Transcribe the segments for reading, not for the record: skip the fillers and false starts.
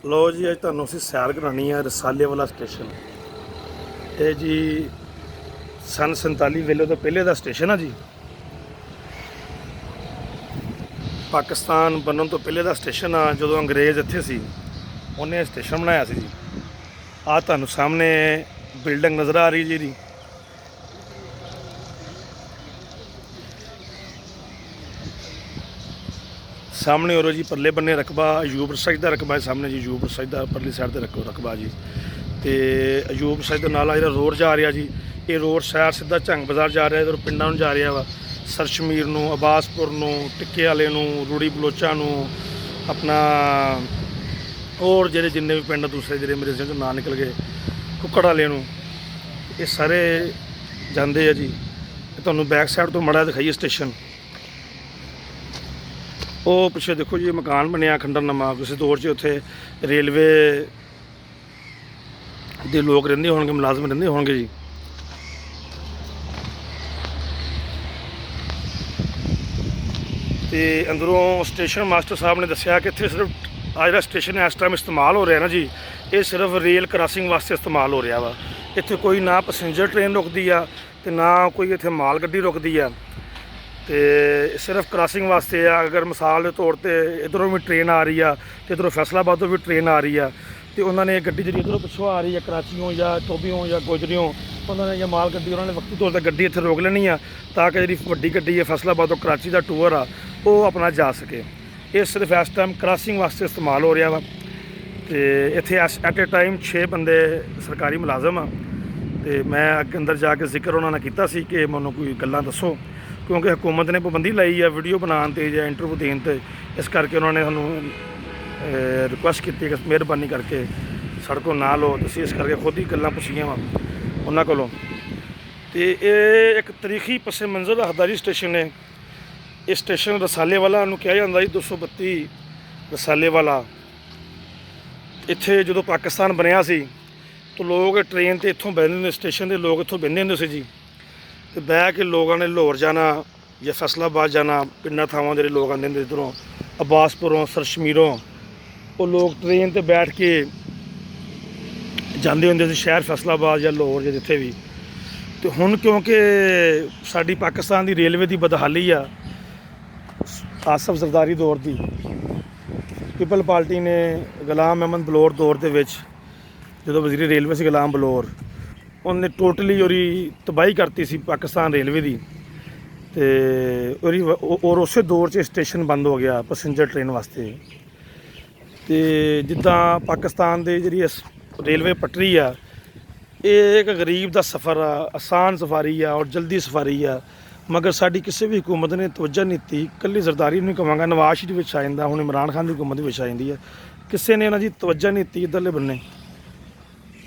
लो जी, अज तुहानूं असीं सैर करानी है रसाले वाला स्टेशन। ये जी सन 47 वेले तो पहले का स्टेशन है जी। पाकिस्तान बनने तो पहले का स्टेशन आ, जो अंग्रेज़ इत्थे सी उन्हें स्टेशन बनाया सी जी। आ तुहानूं सामने बिल्डिंग नज़र आ रही जी। सामने और जी परले बन्ने रकबा अयूब रसाई का रकबा है। सामने जी अयूब रसाई का परली साइड का रकबा जी। तो अयूब रसाई का नाला जो रोड जा रहा जी, ये रोड शहर सीधा झंग बाजार जा रहा है, इधर पिंडों जा रहा वा सरशमीर नूं, अब्बासपुर नूं, टिक्के वाले नूं, रूड़ी बलोचा नूं, अपना और जेडे जिन्ने भी पिंड दूसरे जो मेरे सिंह ना निकल गए, कुक्कड़ वाले नूं, ये सारे जाते हैं जी। तुहानूं बैक साइड तो मड़ा दिखाइए स्टेशन। वो पिछे देखो जी मकान बनया खंडर नमा, किसी दौर से उत्थे रेलवे के लोग रहिंदे होणगे, मुलाजम रहिंदे होणगे जी। तो अंदरों स्टेशन मास्टर साहब ने दसिया कि इत्थे सिर्फ आ जिहड़ा स्टेशन इस टाइम इस्तेमाल हो रहा है ना जी, ये सिर्फ रेल क्रॉसिंग वास्ते इस्तेमाल हो रहा वा। इत्थे कोई ना पैसेंजर ट्रेन रुकती है तो ना कोई इत्थे माल गड्डी रुकती है, तो सिर्फ क्रॉसिंग वास्ते है। अगर मिसाल के तौर पर इधरों भी ट्रेन आ रही है तो इधरों फैसलाबादों भी ट्रेन आ रही है, तो उन्होंने गड्डी जी इधरों पिछों आ रही है कराचियों या टोबियों या गोजरियों, उन्होंने या माल गड्डी उन्होंने वक्ती तौर पर गड्डी इत्थे रोक लेनी है ताकि जी वड्डी गड्डी है फैसलाबादों कराची का टूर आ वो अपना जा सके। ये सिर्फ इस टाइम क्रॉसिंग वास्ते इस्तेमाल हो रहा वा। तो इत्थे एट ए टाइम 6 बंदे सरकारी मुलाजम आ। तो मैं अगे अंदर जाके जिक्र उन्होंने किया सी कि मैनूं कोई गल्लां दसो, क्योंकि हुकूमत ने पाबंदी लाई है वीडियो बनाने ते या इंटरव्यू देने ते, इस करके उन्होंने सानूं रिक्वेस्ट की कि मेहरबानी करके साढ़े को ना लो। तुसीं इस करके खुद ही गल्लां पुछियां वा उन्हां कोलों। तो ये एक तारीखी पसे मंजर का हदारी स्टेशन है। ये स्टेशन रसाले वाला नूं कहा जाता जी, 232 रसाले वाला। इत्थे जो पाकिस्तान बनया सी तो लोग ट्रेन तो इत्थों बहिंदे हुंदे, स्टेशन के लोग इत्थों बहिंदे हुंदे सी जी। तो बह के लोगों ने लाहौर जाना या फैसलाबाद जाना, पिंडा थावां दे लोग आते हैं इधरों अब्बासपुरों सरशमीरों, वो लोग ट्रेन पर बैठ के जाते होंगे शहर फैसलाबाद या लाहौर या जिथे भी। तो हुण क्योंकि साडी पाकिस्तान की रेलवे की बदहाली आ, आसफ जरदारी दौर की पीपल पार्टी ने गुलाम अहमद बलौर दौर के जो वजीर रेलवे से गुलाम बलौर, उन्हें टोटली और तबाही करती सी पाकिस्तान रेलवे की। तो और उस दौर च स्टेशन बंद हो गया पैसेंजर ट्रेन वास्ते। तो जिद्दां पाकिस्तान की जी रेलवे पटरी आ, ये एक गरीब का सफ़र आ, आसान सफारी आ और जल्दी सफारी आ, मगर साड़ी किसी भी हुकूमत ने तवज्जो नहीं दी। कल्ली जरदारी नहीं कहांगा, नवाज शरीफ आ जाता, हुण इमरान खान की हुकूमत आ जाती है, किसी ने इन्हां दी तवज्जो नहीं दी इधरले बन्ने।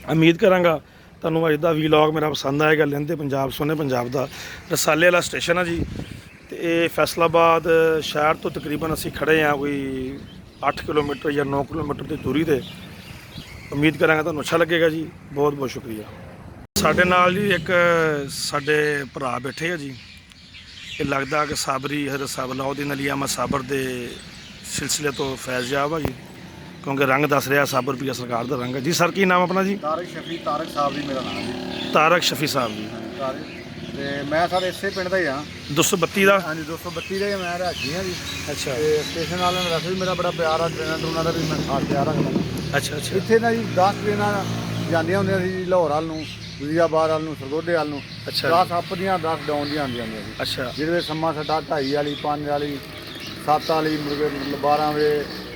उम्मीद करांगा तुहानूं अज दा वीलॉग मेरा पसंद आएगा। लहिंदे पंजाब सोहने पंजाब का रसाले वाला स्टेशन है जी। तो ये फैसलाबाद शहर तो तकरीबन असीं खड़े हैं कोई 8 किलोमीटर या 9 किलोमीटर की दूरी पर। उम्मीद करांगा तुहानूं अच्छा लगेगा जी। बहुत बहुत शुक्रिया। साडे नाल जी एक साडे भरा बैठे है जी, ये लगता कि साबरी हज़रत साहब अलाउद्दीन अली अहमद साबर के सिलसिले तो फैज़याब है जी, क्योंकि रंग दस रहा साबर पिया सरकार का रंग है जी। सर की नाम अपना जी? तारक शफी, तारक साहब जी मेरा नाम जी। तारक शफी साहब जी। तारक मैं सर इसे पिंड का ही हाँ। 232 का? हाँ जी 232 का ही मैं रहायशी हाँ जी। अच्छा। स्टेशन वाले वैसे भी मेरा बड़ा प्यार आ, ट्रेनर ट्रूनर का भी मैं खास प्यार रखता। अच्छा अच्छा। इतने ना जी 10 ट्रेन जानिया होंगे जी लाहौर वाल नूं, वजीराबाद वाल नूं, सरगोधे वाल नूं। अच्छा। 10 अप दियाँ 10 डाउन दियाँ आंदियां जी। अच्छा। जिहदे समा साडा 2:30 वाली, 5 वाली, 7 वाली, मुर्गे 12 बजे,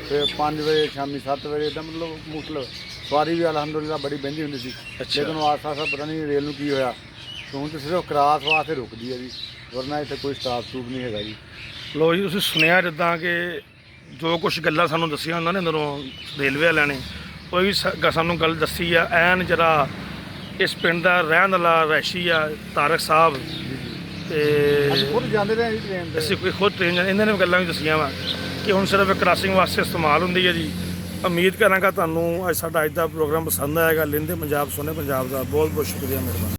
फिर 5 बजे, शामी 7 बजे, इदा मतलब सवारी भी अलहमदुलिल्लाह बड़ी बहती होंगी सी। अच्छा। लेकिन आस्ता आस्ता पता नहीं रेल की होया, तो हूँ तो सिर्फ क्रॉस वास्ते रुकती है जी, वरना इतने कोई स्टाफ स्टूफ नहीं है जी। लो जी, तुसीं सुनिया जिद्दां कि जो कुछ गल्लां सानूं दसियां उन्होंने अंदरों रेलवे वालियां ने, कोई भी सानूं गल दसी आ। ऐन जरा इस पिंड का रहन वाला रहायशी आ तारक साहब, ਅਸੀਂ ਖੁਦ ਜਾਂਦੇ ਰਹੇ ਜੀ ट्रेन ਤੇ। ਅਸੀਂ कोई खुद ट्रेन इन्होंने भी गल्लां भी दसियां वा कि हुण सिर्फ क्रॉसिंग वास्ते इस्तेमाल होंदी है जी। उम्मीद करांगा तुहानूं अज साडा अज दा प्रोग्राम पसंद आएगा। लहिंदे पंजाब सोहने पंजाब का बहुत बहुत शुक्रिया, मेहरबानी।